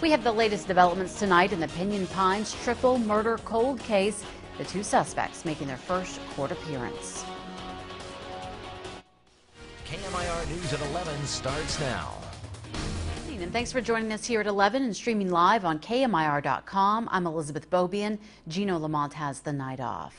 We have the latest developments tonight in the Pinyon Pines triple murder cold case. The two suspects making their first court appearance. KMIR News at 11 starts now. And thanks for joining us here at 11 and streaming live on KMIR.com. I'm Elizabeth Bobian. Gino Lamont has the night off.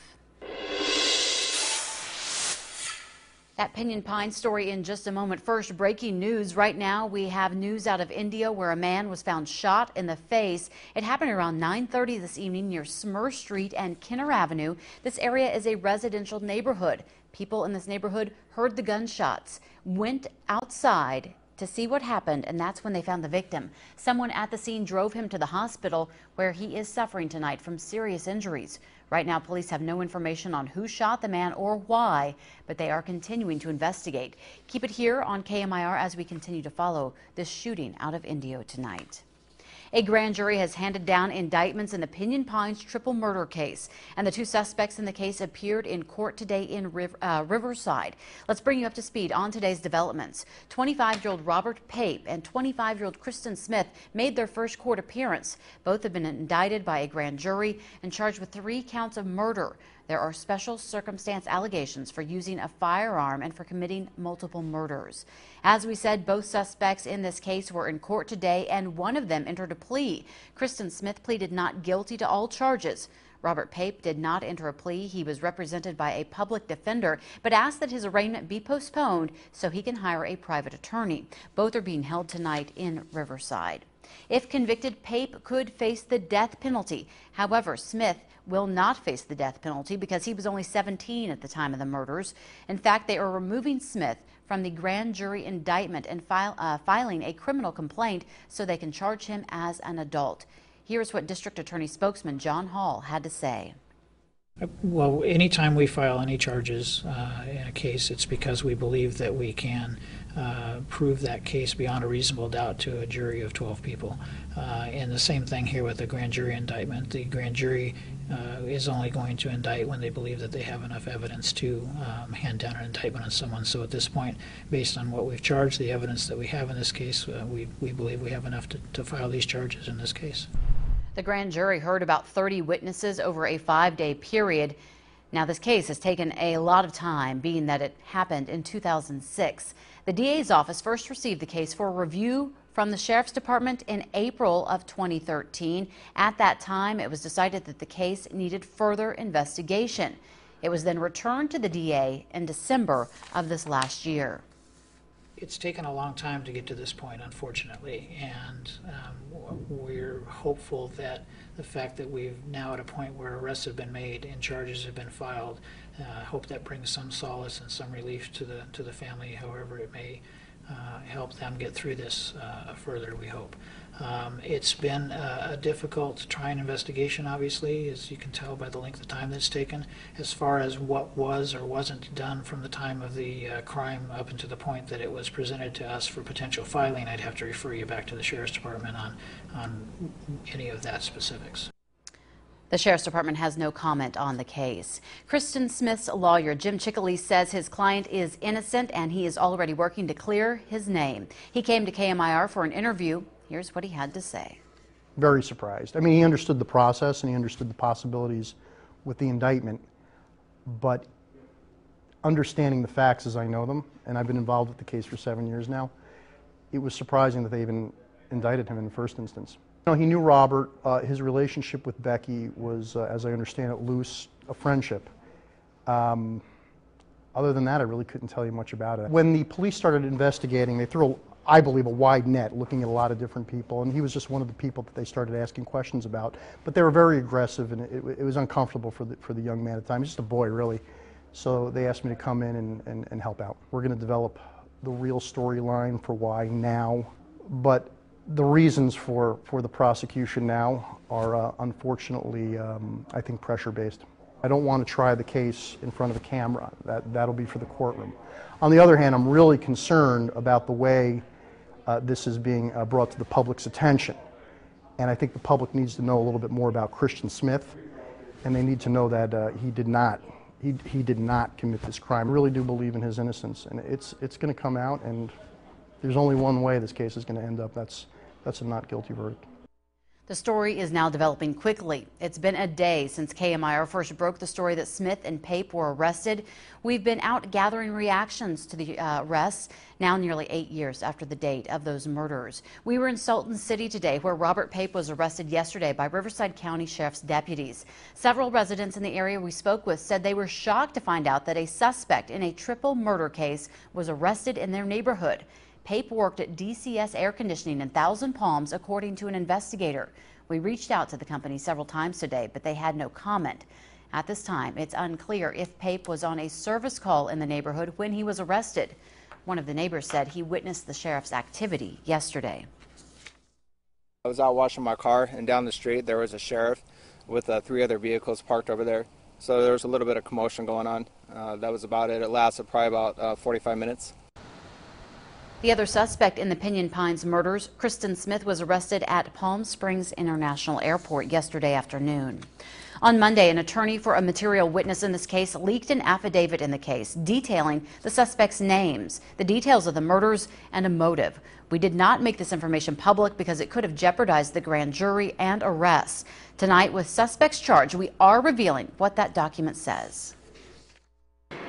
That Pinyon Pine story in just a moment. First, breaking news. Right now, we have news out of India where a man was found shot in the face. It happened around 9:30 this evening near Smur Street and Kinner Avenue. This area is a residential neighborhood. People in this neighborhood heard the gunshots, went outside to see what happened, and that's when they found the victim. Someone at the scene drove him to the hospital where he is suffering tonight from serious injuries. Right now, police have no information on who shot the man or why, but they are continuing to investigate. Keep it here on KMIR as we continue to follow this shooting out of INDIO tonight. A grand jury has handed down indictments in the Pinyon Pines triple murder case, and the two suspects in the case appeared in court today in Riverside. Let's bring you up to speed on today's developments. 25-year-old Robert Pape and 25-year-old Kristen Smith made their first court appearance. Both have been indicted by a grand jury and charged with 3 counts of murder. There are special circumstance allegations for using a firearm and for committing multiple murders. As we said, both suspects in this case were in court today, and one of them entered a plea. Kristen Smith pleaded not guilty to all charges. Robert Pape did not enter a plea. He was represented by a public defender, but asked that his arraignment be postponed so he can hire a private attorney. Both are being held tonight in Riverside. If convicted, Pape could face the death penalty. However, Smith will not face the death penalty because he was only 17 at the time of the murders. In fact, they are removing Smith from the grand jury indictment and filing a criminal complaint so they can charge him as an adult. Here's what District Attorney spokesman John Hall had to say. Well, anytime we file any charges in a case, it's because we believe that we can prove that case beyond a reasonable doubt to a jury of 12 people. And the same thing here with the grand jury indictment. The grand jury is only going to indict when they believe that they have enough evidence to hand down an indictment on someone. So at this point, based on what we've charged, the evidence that we have in this case, we believe we have enough to file these charges in this case. The grand jury heard about 30 witnesses over a 5-day period. Now, this case has taken a lot of time, being that it happened in 2006. The DA's office first received the case for review from the Sheriff's Department in April of 2013. At that time, it was decided that the case needed further investigation. It was then returned to the DA in December of this last year. It's taken a long time to get to this point, unfortunately, and we're hopeful that the fact that we've now at a point where arrests have been made and charges have been filed, hope that brings some solace and some relief to the family, however it may help them get through this further, we hope. It's been a difficult trying investigation, obviously, as you can tell by the length of time that's taken. As far as what was or wasn't done from the time of the crime up until the point that it was presented to us for potential filing, I'd have to refer you back to the Sheriff's Department on any of that specifics. The Sheriff's Department has no comment on the case. Kristen Smith's lawyer, Jim Chickley, says his client is innocent and he is already working to clear his name. He came to KMIR for an interview. Here's what he had to say. Very surprised. I mean, he understood the process and he understood the possibilities with the indictment, but understanding the facts as I know them, and I've been involved with the case for 7 years now, it was surprising that they even indicted him in the first instance. You know, he knew Robert. His relationship with Becky was, as I understand it, loose, a friendship. Other than that, I really couldn't tell you much about it. When the police started investigating, they threw, I believe, a wide net looking at a lot of different people, and he was just one of the people that they started asking questions about. But they were very aggressive, and it was uncomfortable for the young man at the time. He's just a boy, really. So they asked me to come in and help out. We're going to develop the real storyline for why now, but the reasons for the prosecution now are unfortunately, I think, pressure-based. I don't want to try the case in front of a camera. That'll be for the courtroom. On the other hand, I'm really concerned about the way this is being brought to the public's attention. And I think the public needs to know a little bit more about Kristen Smith, and they need to know that he did not commit this crime. I really do believe in his innocence, and it's going to come out, and there's only one way this case is going to end up. That's a not guilty verdict. The story is now developing quickly. It's been a day since KMIR first broke the story that Smith and Pape were arrested. We've been out gathering reactions to the arrests, now nearly 8 years after the date of those murders. We were in Sultan City today, where Robert Pape was arrested yesterday by Riverside County Sheriff's deputies. Several residents in the area we spoke with said they were shocked to find out that a suspect in a triple murder case was arrested in their neighborhood. Pape worked at DCS Air Conditioning in Thousand Palms, according to an investigator. We reached out to the company several times today, but they had no comment. At this time, it's unclear if Pape was on a service call in the neighborhood when he was arrested. One of the neighbors said he witnessed the sheriff's activity yesterday. I was out washing my car, and down the street there was a sheriff with 3 other vehicles parked over there. So there was a little bit of commotion going on. That was about it. It lasted probably about 45 minutes. The other suspect in the Pinyon Pines murders, Kristen Smith, was arrested at Palm Springs International Airport yesterday afternoon. On Monday, an attorney for a material witness in this case leaked an affidavit in the case detailing the suspects' names, the details of the murders, and a motive. We did not make this information public because it could have jeopardized the grand jury and arrests. Tonight, with suspects charged, we are revealing what that document says.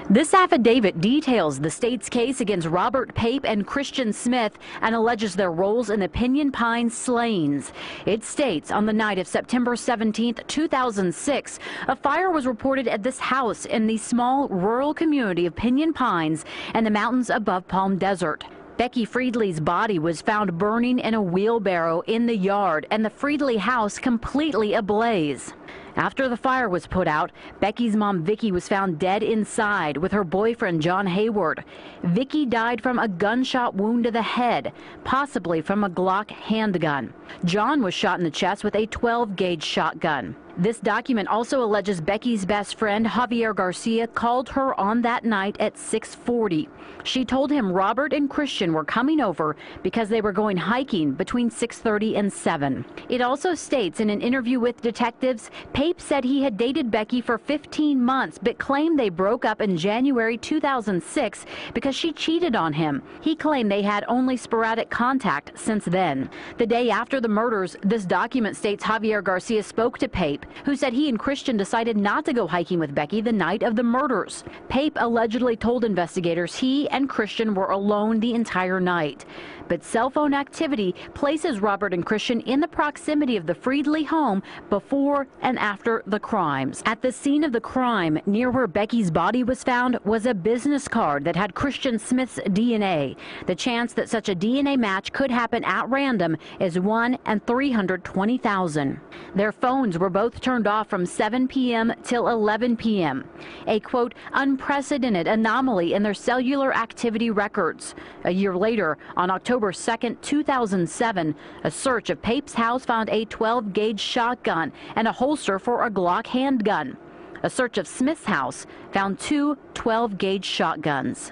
This affidavit details the state's case against Robert Pape and Christian Smith and alleges their roles in the Pinyon Pines slayings. It states on the night of September 17, 2006, a fire was reported at this house in the small rural community of Pinyon Pines and the mountains above Palm Desert. Becky Friedley's body was found burning in a wheelbarrow in the yard and the Friedley house completely ablaze. After the fire was put out, Becky's mom, Vicky, was found dead inside with her boyfriend, John Hayward. Vicky died from a gunshot wound to the head, possibly from a Glock handgun. John was shot in the chest with a 12-gauge shotgun. This document also alleges Becky's best friend, Javier Garcia, called her on that night at 6:40. She told him Robert and Christian were coming over because they were going hiking between 6:30 and 7. It also states in an interview with detectives, Pape said he had dated Becky for 15 months, but claimed they broke up in January 2006 because she cheated on him. He claimed they had only sporadic contact since then. The day after the murders, this document states Javier Garcia spoke to Pape, who said he and Christian decided not to go hiking with Becky the night of the murders. Pape allegedly told investigators he and Christian were alone the entire night. But cell phone activity places Robert and Christian in the proximity of the Friedley home before and after the crimes. At the scene of the crime, near where Becky's body was found, was a business card that had Christian Smith's DNA. The chance that such a DNA match could happen at random is 1 in 320,000. Their phones were both turned off from 7 p.m. till 11 p.m. A, quote, unprecedented anomaly in their cellular activity records. A year later, on October 2nd, 2007, a search of Pape's house found a 12-gauge shotgun and a holster for a Glock handgun. A search of Smith's house found 2 12-gauge shotguns.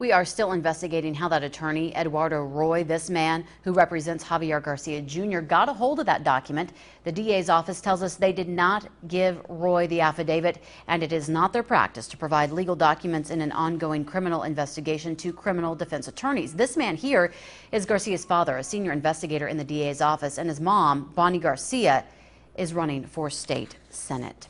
We are still investigating how that attorney, Eduardo Roy, this man who represents Javier Garcia Jr., got a hold of that document. The DA's office tells us they did not give Roy the affidavit, and it is not their practice to provide legal documents in an ongoing criminal investigation to criminal defense attorneys. This man here is Garcia's father, a senior investigator in the DA's office, and his mom, Bonnie Garcia, is running for state senate.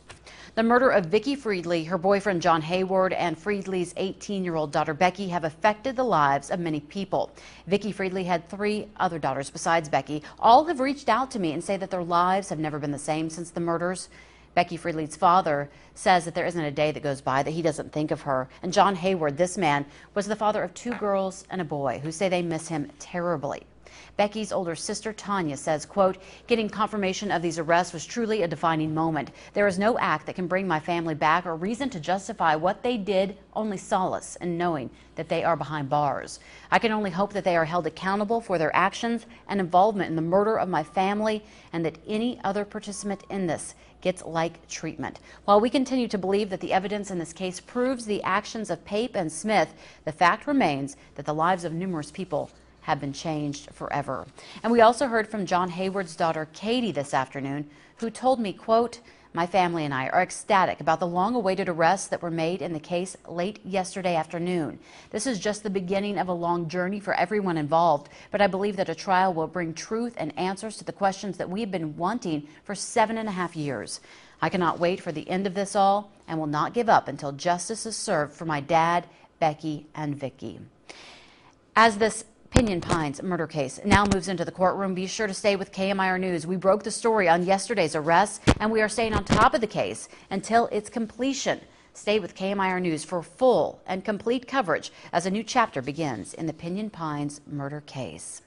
The murder of Vicky Friedley, her boyfriend John Hayward, and Friedley's 18-year-old daughter Becky have affected the lives of many people. Vicky Friedley had 3 other daughters besides Becky. All have reached out to me and say that their lives have never been the same since the murders. Becky Friedley's father says that there isn't a day that goes by that he doesn't think of her. And John Hayward, this man, was the father of 2 girls and a boy who say they miss him terribly. Becky's older sister, Tanya, says, quote, getting confirmation of these arrests was truly a defining moment. There is no act that can bring my family back or reason to justify what they did, only solace in knowing that they are behind bars. I can only hope that they are held accountable for their actions and involvement in the murder of my family, and that any other participant in this gets like treatment. While we continue to believe that the evidence in this case proves the actions of Pape and Smith, the fact remains that the lives of numerous people have been changed forever. And we also heard from John Hayward's daughter, Katie, this afternoon, who told me, quote, My family and I are ecstatic about the long-awaited arrests that were made in the case late yesterday afternoon. This is just the beginning of a long journey for everyone involved, but I believe that a trial will bring truth and answers to the questions that we've been wanting for 7.5 years. I cannot wait for the end of this all and will not give up until justice is served for my dad, Becky, and Vicky. As this Pinyon Pines murder case now moves into the courtroom, be sure to stay with KMIR News. We broke the story on yesterday's arrest, and we are staying on top of the case until its completion. Stay with KMIR News for full and complete coverage as a new chapter begins in the Pinyon Pines murder case.